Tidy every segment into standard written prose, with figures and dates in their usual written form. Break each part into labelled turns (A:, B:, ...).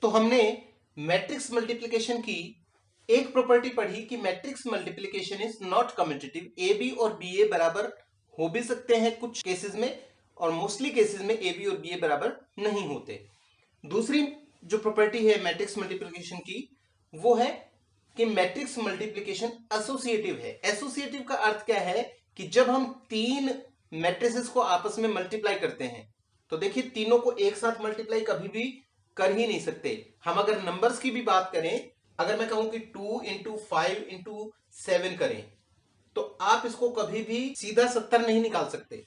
A: तो हमने matrix multiplication की एक प्रॉपर्टी पढ़ी कि matrix multiplication is not commutative. A B और बी ए बराबर हो भी सकते हैं कुछ केसेस में, और मोस्टली केसेस में ए बी और बी ए बराबर नहीं होते। दूसरी जो प्रॉपर्टी है मैट्रिक्स मल्टीप्लिकेशन की वो है कि मैट्रिक्स मल्टीप्लिकेशन एसोसिएटिव है। एसोसिएटिव का अर्थ क्या है कि जब हम तीन मैट्रिसेस को आपस में मल्टीप्लाई करते हैं तो देखिए तीनों को एक साथ मल्टीप्लाई कभी भी कर ही नहीं सकते। हम अगर नंबर्स की भी बात करें, अगर मैं कहूं कि 2 इंटू 5 इंटू 7 करें तो आप इसको कभी भी सीधा 70 नहीं निकाल सकते।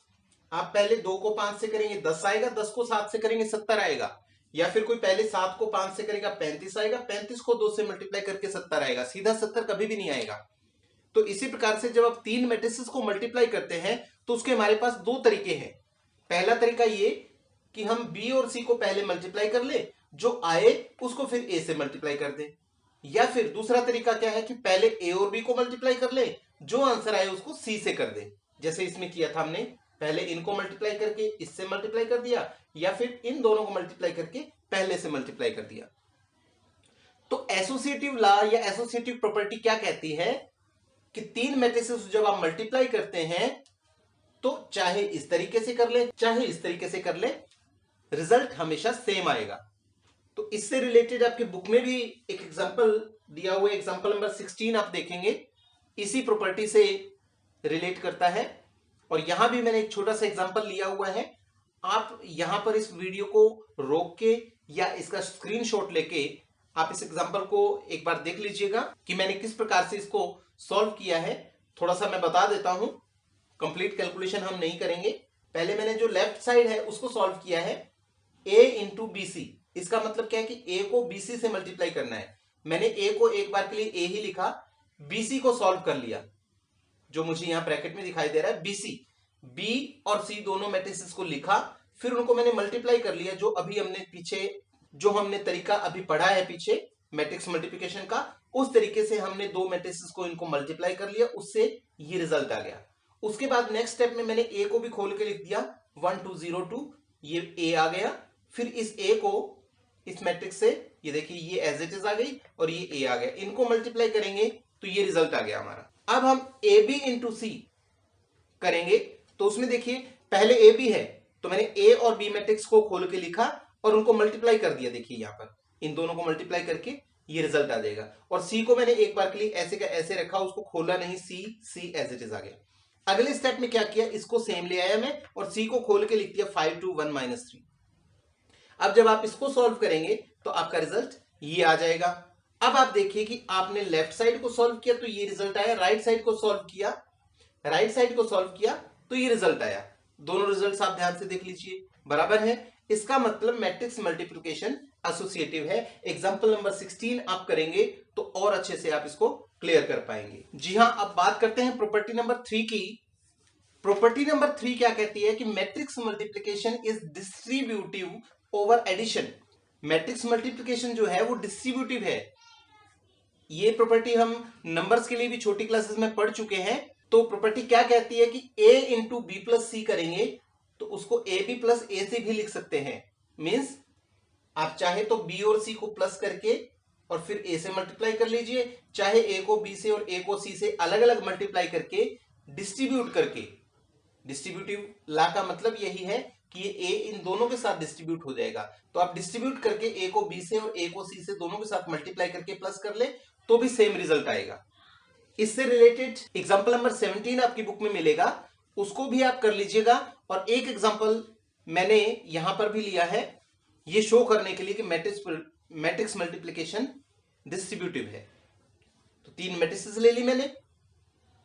A: आप पहले 2 को 5 से करेंगे 10 आएगा, 10 को 7 से करेंगे 70 आएगा, या फिर कोई पहले 7 को 5 से करेगा 35 आएगा, 35 को 2 से मल्टीप्लाई करके 70 आएगा, सीधा 70 कभी भी नहीं आएगा। तो इसी प्रकार से जब आप तीन मैट्रिसेस को मल्टीप्लाई करते हैं तो उसके हमारे पास दो तरीके हैं। पहला तरीका ये कि हम बी और सी को पहले मल्टीप्लाई कर ले, जो आए उसको फिर ए से मल्टीप्लाई कर दे, या फिर दूसरा तरीका क्या है कि पहले ए और बी को मल्टीप्लाई कर ले, जो आंसर आए उसको सी से कर दे, जैसे इसमें किया था हमने। पहले इनको मल्टीप्लाई करके इससे मल्टीप्लाई कर दिया, या फिर इन दोनों को मल्टीप्लाई करके पहले से मल्टीप्लाई कर दिया। तो एसोसिएटिव लॉ या एसोसिएटिव प्रॉपर्टी क्या कहती है कि तीन मैट्रिसेस जब आप मल्टीप्लाई करते हैं तो चाहे इस तरीके से कर ले चाहे इस तरीके से कर ले, रिजल्ट हमेशा सेम आएगा। तो इससे रिलेटेड आपकी बुक में भी एक एग्जांपल दिया हुआ है, एग्जांपल नंबर 16 आप देखेंगे, इसी प्रॉपर्टी से रिलेट करता है। और यहां भी मैंने एक छोटा सा एग्जांपल लिया हुआ है। आप यहां पर इस वीडियो को रोक के या इसका स्क्रीनशॉट लेके आप इस एग्जांपल को एक बार देख लीजिएगा कि मैंने किस प्रकार से इसको सॉल्व किया है। थोड़ा सा मैं बता देता हूं, कंप्लीट कैलकुलेशन हम नहीं करेंगे। पहले मैंने जो लेफ्ट साइड है उसको सॉल्व किया है a इंटू बी सी। इसका मतलब क्या है कि a को bc से मल्टीप्लाई करना है। मैंने a को एक बार के लिए a ही लिखा, bc को सॉल्व कर लिया, जो मुझे यहां ब्रैकेट में दिखाई दे रहा है bc। b और c दोनों मैट्रिसेस को लिखा, फिर उनको मैंने मल्टीप्लाई कर लिया, जो अभी हमने पीछे जो हमने तरीका अभी पढ़ा है पीछे मैट्रिक्स मल्टीप्लिकेशन का, उस तरीके से हमने दो मैट्रिसेस को इनको मल्टीप्लाई कर लिया, उससे ये रिजल्ट आ गया। उसके बाद नेक्स्ट स्टेप में मैंने a को भी खोल के लिख दिया 1202, ये a आ गया। फिर इस a को इस मैट्रिक्स से, ये देखिए ये एज इट इज आ गई और ये a आ गया, इनको मल्टीप्लाई करेंगे तो ये रिजल्ट आ गया हमारा। अब हम ए बी इंटू सी करेंगे तो उसमें देखिए पहले ए बी है तो मैंने ए और बी मैट्रिक्स को खोल के लिखा और उनको मल्टीप्लाई कर दिया। देखिए यहां पर इन दोनों को मल्टीप्लाई करके ये रिजल्ट आ जाएगा। और सी को मैंने एक बार के लिए ऐसे का ऐसे रखा, उसको खोला नहीं, सी एज इट इज आ गया। अगले स्टेप में क्या किया, इसको सेम ले आया मैं और सी को खोल के लिख दिया 5 2 1 -3। अब जब आप इसको सॉल्व करेंगे तो आपका रिजल्ट ये आ जाएगा। अब आप देखिए कि आपने लेफ्ट साइड को सॉल्व किया तो ये रिजल्ट आया, राइट साइड को सॉल्व किया, राइट साइड को सॉल्व किया तो ये रिजल्ट आया। दोनों रिजल्ट्स आप ध्यान से देख लीजिए, बराबर है। इसका मतलब मैट्रिक्स मल्टीप्लिकेशन एसोसिएटिव है। एग्जांपल नंबर 16 आप करेंगे तो और अच्छे से आप इसको क्लियर कर पाएंगे। जी हां, अब बात करते हैं प्रॉपर्टी नंबर 3 की। प्रॉपर्टी नंबर 3 क्या कहती है कि matrix multiplication is distributive over addition. Matrix multiplication जो है वो डिस्ट्रीब्यूटिव है। ये प्रॉपर्टी हम नंबर्स के लिए भी छोटी क्लासेस में पढ़ चुके हैं। तो प्रॉपर्टी क्या कहती है कि a इंटू बी प्लस सी करेंगे तो उसको ए बी प्लस ए से भी लिख सकते हैं। मीन्स आप चाहे तो b और c को प्लस करके और फिर a से मल्टीप्लाई कर लीजिए, चाहे a को b से और a को c से अलग अलग मल्टीप्लाई करके डिस्ट्रीब्यूट करके। डिस्ट्रीब्यूटिव लॉ का मतलब यही है कि ये a इन दोनों के साथ डिस्ट्रीब्यूट हो जाएगा। तो आप डिस्ट्रीब्यूट करके a को b से और a को c से दोनों के साथ मल्टीप्लाई करके प्लस कर ले तो भी सेम रिजल्ट आएगा। इससे रिलेटेड एग्जांपल नंबर 17 आपकी बुक में मिलेगा, उसको भी आप कर लीजिएगा। और एक एग्जांपल मैंने यहां पर भी लिया है ये शो करने के लिए कि मैट्रिक्स मल्टीप्लिकेशन डिस्ट्रीब्यूटिव है। तो तीन मैट्रिसेस ले ली मैंने,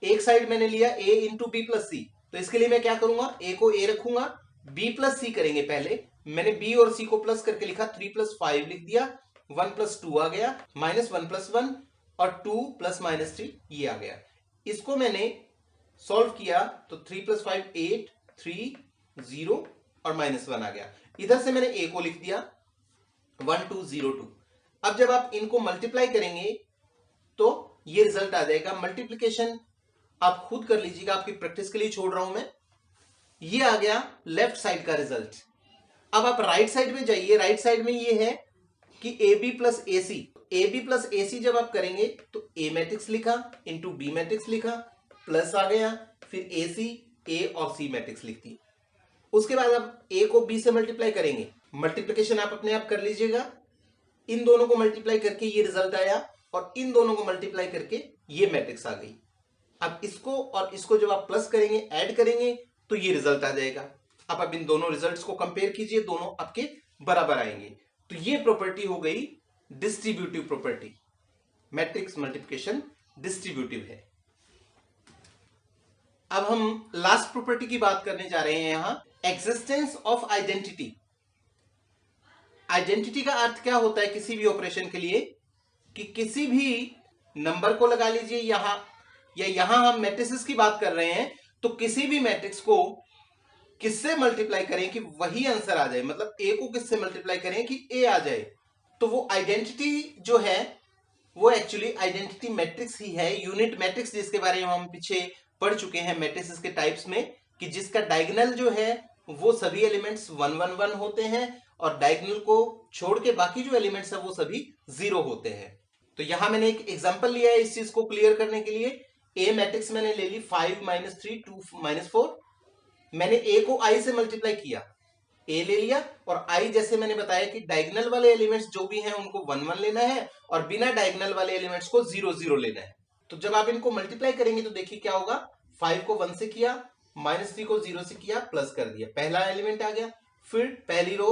A: एक साइड मैंने लिया a इंटू बी प्लस सी। तो इसके लिए मैं क्या करूंगा, a को a रखूंगा, b प्लस सी करेंगे। पहले मैंने b और c को प्लस करके लिखा, 3 + 5 लिख दिया, 1 + 2 आ गया, -1 + 1 और 2 + -3 ये आ गया। इसको मैंने सॉल्व किया तो 3 + 5 8 3 0 और -1 आ गया। इधर से मैंने a को लिख दिया 1 2 0 2। अब जब आप इनको मल्टीप्लाई करेंगे तो ये रिजल्ट आ जाएगा। मल्टीप्लिकेशन आप खुद कर लीजिएगा, आपकी प्रैक्टिस के लिए छोड़ रहा हूं मैं। ये आ गया लेफ्ट साइड का रिजल्ट। अब आप राइट साइड में जाइए, राइट साइड में ये है कि A B plus A C, A B plus A C जब आप करेंगे तो ए मैट्रिक्स लिखा इंटू बी मैट्रिक्स लिखा, प्लस आ गया, फिर ए सी, ए और सी मैट्रिक्स लिखती। उसके बाद आप ए को बी से मल्टीप्लाई करेंगे, मल्टीप्लिकेशन आप अपने आप कर लीजिएगा, इन दोनों को मल्टीप्लाई करके ये रिजल्ट आया और इन दोनों को मल्टीप्लाई करके ये मैट्रिक्स आ गई। अब इसको और इसको जब आप प्लस करेंगे, ऐड करेंगे तो ये रिजल्ट आ जाएगा। अब आप इन दोनों रिजल्ट्स को कंपेयर कीजिए, दोनों आपके बराबर आएंगे। तो ये प्रॉपर्टी हो गई distributive property. Matrix multiplication distributive है। अब हम लास्ट प्रॉपर्टी की बात करने जा रहे हैं यहां, एग्जिस्टेंस ऑफ आइडेंटिटी। आइडेंटिटी का अर्थ क्या होता है किसी भी ऑपरेशन के लिए, कि किसी भी नंबर को लगा लीजिए यहां, या यहां हम मैट्रिसेस की बात कर रहे हैं, तो किसी भी मैट्रिक्स को किससे मल्टीप्लाई करें कि वही आंसर आ जाए, मतलब ए को किससे मल्टीप्लाई करें कि ए आ जाए, तो वो आइडेंटिटी जो है वो एक्चुअली आइडेंटिटी मैट्रिक्स ही है, यूनिट मैट्रिक्स, जिसके बारे में हम पीछे पढ़ चुके हैं मैट्रिसेस के टाइप्स में, कि जिसका डायगोनल जो है वो सभी एलिमेंट्स 1 1 1 होते हैं और डायगोनल को छोड़ के बाकी जो एलिमेंट्स है वो सभी 0 होते हैं। तो यहां मैंने एक एग्जांपल लिया है इस चीज को क्लियर करने के लिए। ए मैट्रिक्स मैंने ले ली 5 - 3 2 - 4, मैंने ए को आई से मल्टीप्लाई किया, ए ले लिया, और आई जैसे मैंने बताया कि डायगोनल वाले एलिमेंट्स जो भी हैं उनको 1 1 लेना है और बिना डायगोनल वाले एलिमेंट्स को 0 0 लेना है। तो जब आप इनको मल्टीप्लाई करेंगे तो देखिए क्या होगा, 5 को 1 से किया, -3 को 0 से किया, प्लस कर दिया, पहला एलिमेंट आ गया। फिर पहली रो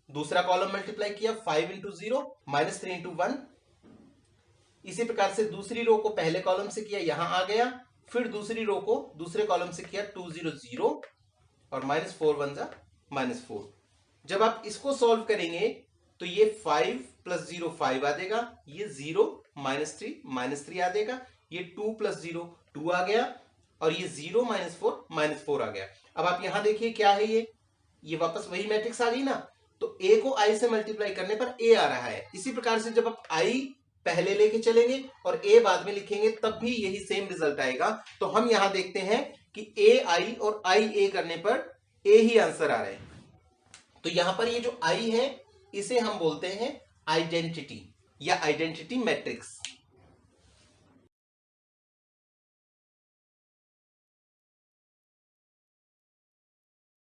A: दूसरा कॉलम मल्टीप्लाई किया, 5 × 0 -3 × 1। इसी प्रकार से दूसरी रो को पहले कॉलम से किया, यहां आ गया, फिर दूसरी रो को दूसरे कॉलम से किया 2 0 0 और -4 1 जा -4। जब आप इसको सॉल्व करेंगे तो ये 5 + 0 5 आ जाएगा, ये 0 -3 आ जाएगा, ये 2 + 0 2 आ गया, और ये 0 -4 -4 आ गया। अब आप यहां देखिए क्या है, ये वापस वही मैट्रिक्स आ गई ना, तो ए को आई से मल्टीप्लाई करने पर ए आ रहा है। इसी प्रकार से जब आप आई पहले लेके चलेंगे और ए बाद में लिखेंगे तब भी यही सेम रिजल्ट आएगा। तो हम यहां देखते हैं कि ए आई और आई ए करने पर ए ही आंसर आ रहा है। तो यहां पर ये जो आई है इसे हम बोलते हैं आइडेंटिटी या आइडेंटिटी मैट्रिक्स।